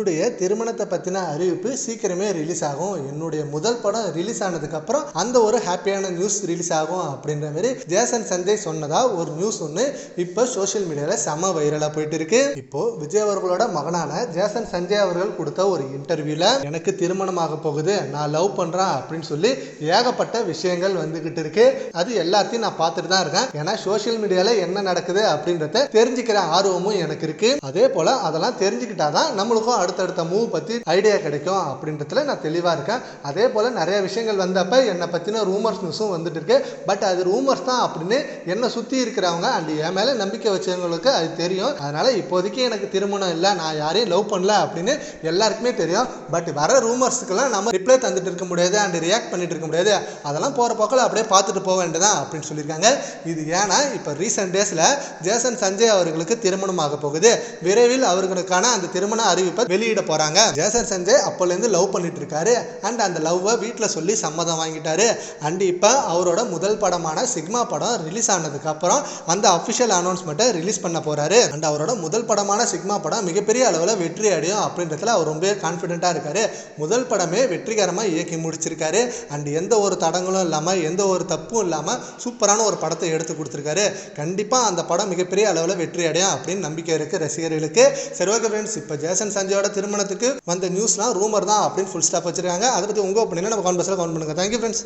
என்னுடைய திருமணத்தை பற்றின அறிவிப்பு சீக்கிரமே ரிலீஸ் ஆகும். என்னுடைய முதல் படம் ரிலீஸ் ஆனதுக்கப்புறம் அந்த ஒரு ஹாப்பியான நியூஸ் ரிலீஸ் ஆகும் அப்படின்ற மாதிரி ஜேசன் சஞ்சய் சொன்னதா ஒரு நியூஸ் ஒன்று இப்போ சோஷியல் மீடியாவில் செம வைரலாக போயிட்டு இருக்கு. இப்போ விஜய் அவர்களோட மகனான ஜேசன் சஞ்சய் அவர்கள் கொடுத்த ஒரு இன்டர்வியூல எனக்கு திருமணமாக போகுது, நான் லவ் பண்றேன் அப்படின்னு சொல்லி ஏகப்பட்ட விஷயங்கள் வந்துகிட்டு இருக்கு. அது எல்லாத்தையும் நான் பார்த்துட்டு தான் இருக்கேன். ஏன்னா சோஷியல் மீடியால என்ன நடக்குது அப்படின்றத தெரிஞ்சுக்கிற ஆர்வமும் எனக்கு இருக்கு. அதே போல அதெல்லாம் தெரிஞ்சுக்கிட்டாதான் நம்மளுக்கும் அடுத்தடுத்த மூவ் பத்தி ஐடியா கிடைக்கும் அப்படின்றதுல நான் தெளிவா இருக்கேன். அதே போல நிறைய விஷயங்கள் வந்தப்ப என்னை பத்தின ரூமர்ஸ் நியூஸும் வந்துட்டு இருக்கு. பட் அது ரூமர்ஸ் தான் அப்படின்னு என்னை சுத்தி இருக்கிறவங்க அண்ட் என் மேல நம்பிக்கை வச்சவங்களுக்கு அது தெரியும். அதனால இப்போதைக்கு எனக்கு திருமணம் இல்லை, நான் யாரையும் லவ் பண்ணல அப்படின்னு எல்லாருக்குமே தெரியும். பட் வர ரூமர்ஸுக்கெல்லாம் நம்ம ரிப்ளை தந்துட்டு இருக்க முடியாது அண்ட் ரியாக்ட் பண்ணிட்டு இருக்க முடியாது. அதெல்லாம் போற போக்கில் அப்படியே பார்த்துட்டு போக வேண்டியதான் அப்படின்னு சொல்லியிருக்காங்க. இது ஏன்னா இப்போ ரீசெண்ட் டேஸ்ல ஜேசன் சஞ்சய் அவர்களுக்கு திருமணம் ஆக போகுது. விரைவில் அவர்களுக்கான அந்த திருமண அறிவிப்பை வெளியிட போறாங்க. ஜேசன் சஞ்சய் அப்போல இருந்து லவ் பண்ணிட்டு இருக்காரு அண்ட் அந்த லவ்வை வீட்டில் சொல்லி சம்மதம் வாங்கிட்டாரு. அண்ட் இப்போ அவரோட முதல் படமான சிக்மா படம் ரிலீஸ் ஆனதுக்கு அப்புறம் அந்த அஃபிஷியல் அனௌன்ஸ்மெண்ட்டை ரிலீஸ் பண்ண போறாரு. அண்ட் அவரோட முதல் படமான சிக்மா படம் மிகப்பெரிய அளவில் வெற்றி அடையும் அப்படின்றதுல அவர் ரொம்ப கான்ஃபிடென்ட்டா இருக்காரு. முதல் படமே வெற்றிகரமாக இயக்கி முடிச்சிருக்காரு. அண்ட் எந்த ஒரு தடங்களும் இல்லாமல் எந்த ஒரு தப்பும் இல்லாமல் சூப்பரான ஒரு படத்தை எடுத்து கொடுத்துருக்காரு. கண்டிப்பாக அந்த படம் மிகப்பெரிய அளவில் வெற்றி அடையும் அப்படின்னு நம்பிக்கை இருக்கு ரசிகர்களுக்கு. சரி, ஓகே ஃப்ரெண்ட்ஸ், இப்போ ஜேசன் சஞ்சயோட திருமணத்துக்கு வந்த நியூஸ்லாம் ரூமர் தான் அப்படின்னு ஃபுல் ஸ்டாப் வச்சிருக்காங்க. அதை பற்றி உங்கள் ஒப்பீனியனை நம்ம கமெண்ட் பாக்ஸில் கமெண்ட் பண்ணுங்க. Thank you friends.